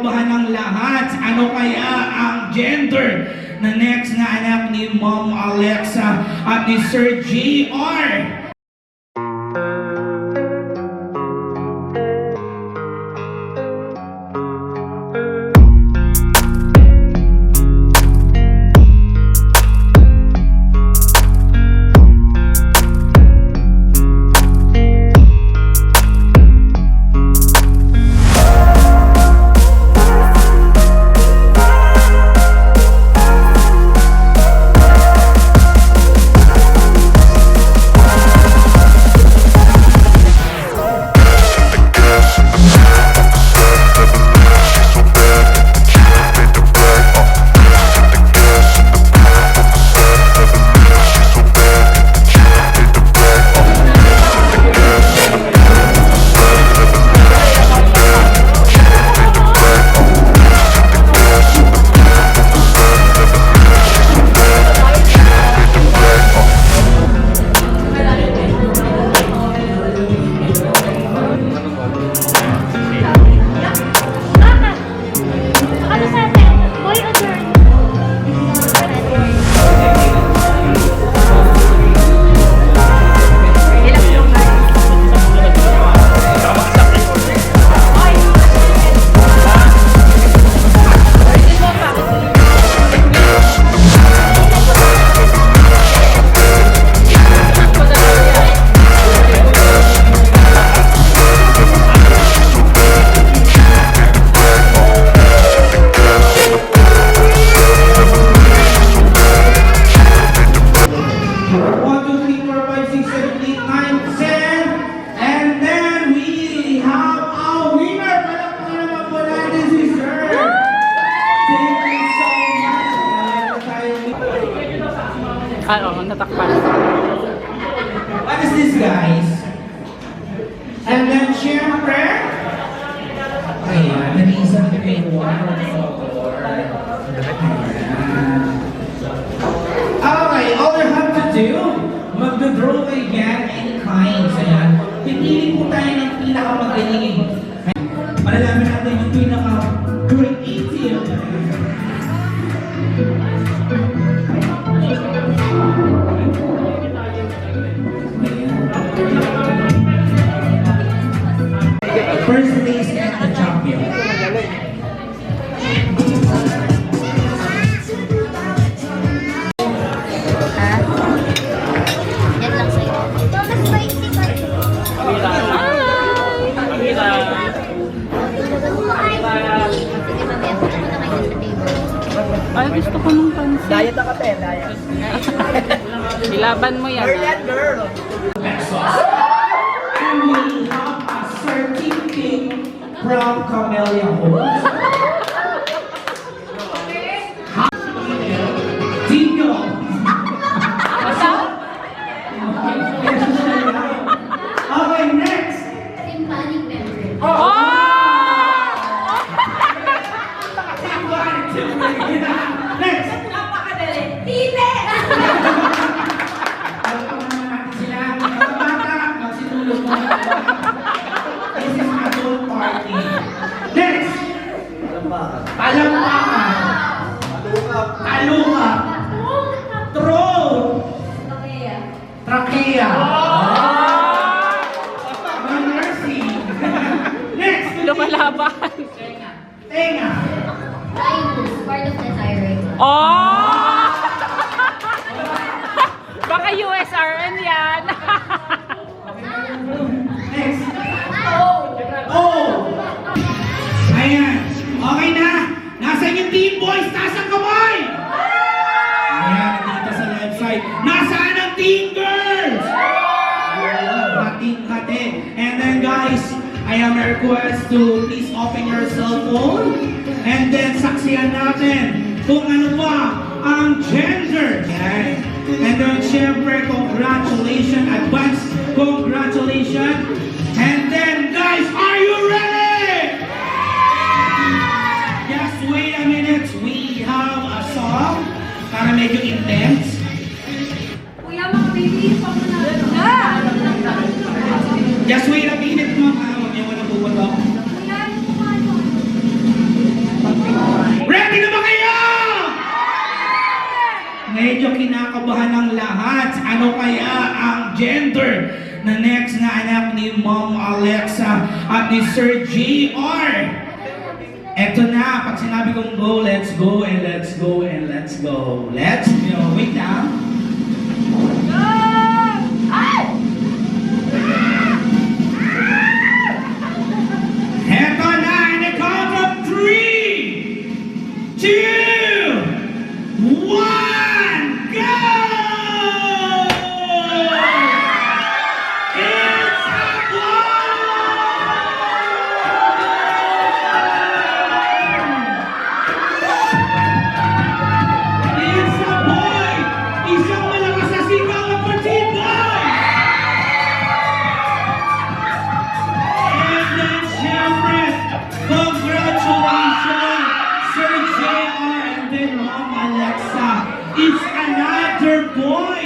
kinakabahan ng lahat. Ano kaya ang gender na next na anak ni Mom Alexa at ni Sir JR? Oo, natakpan. What is this, guys? And then, syempre, ayan, nag-iisang grade 1 Okay, all you have to do, mag-draw kayo yan any kinds. Ayan, pinili po tayo ng pinakamagaling. Malalaman natin yung pinaka-creative. First place at the champion. Yan lang sa'yo. Thomas, spicy ka. Sige, mamaya po na kayo sa table. Ay, gusto ko nung pansin. Diet ako, te. Diet. Ilaban mo yan. Girl yan, girl. And we have a certificate from Camellia Homes. Tingo. Okay, next. Tympanic member. Next. Napakadali. Tite! This is adult party. Next. Palampakan. Talukap. Throat. Trachea. Mercy. Next. Lumalaban. Tenga. Thymus, part of the thyroid. Oh! Baka USRN yan. Next. Oh! Ayan. Okay na. Nasaan yung team boys? Taas ang kamay! Ayan, dito sa left side. Nasaan ang team girls? Hating-hati. And then guys, I am a request to please open your cell phone. And then saksiyan natin kung ano ba ang gender. Okay? And then syempre, congratulations, advance congratulations. And then guys, are you ready? Just wait a minute, we have a song para medyo intense. Kuya, mga baby, pa mo na. Just wait a minute, ma'am. Huwag niyo muna pupunta. Kuya, ano mo? medyo kinakabahan ng lahat. Ano kaya ang gender na next na anak ni Mom Alexa at ni Sir JR? Eto na, pag sinabi kong go, let's go, and let's go, and let's go. Let's go. Wait lang. Eto na, in the count of 3, 2, 1, go! It's a It's a boy! Isang malakas na sigaw ang Petite Boy! And then, syempre, congratulations, Sir JR and then Mom Alexa. It's another boy!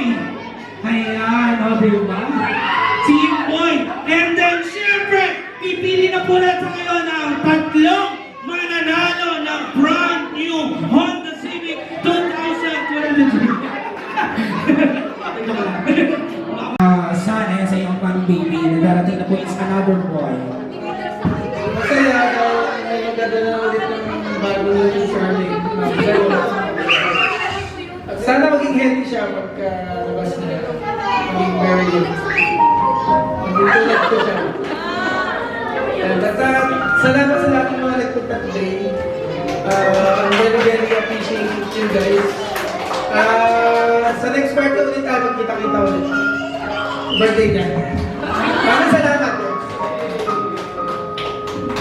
Ayan, o diba? Team boy! And then, syempre, pipili na po na tayo ng tatlong mananalo ng brand new Honda Civic 2023. Son, ayan sa iyong pang baby. Darating na po is another boy. Masaya daw, may magdadala ulit ng bago yung Charlie. At sana maging healthy siya pagka labas niya. Maging very good. Maging tulad ko siya. At salamat sa lahat ng mga nagpunta today. I'm very appreciate you guys. Sa next part ulit tayo, magkita-kita ulit. Birthday niya. Maraming salamat.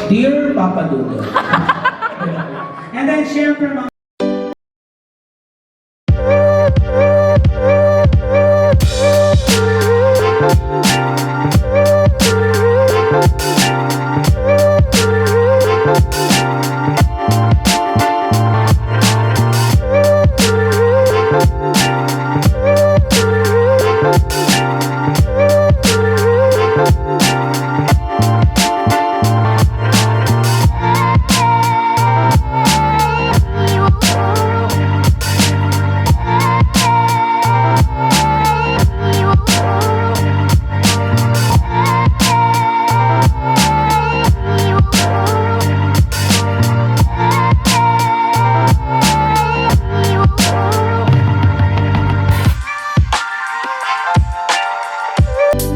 Dear Papa Doodle. And then, syempre,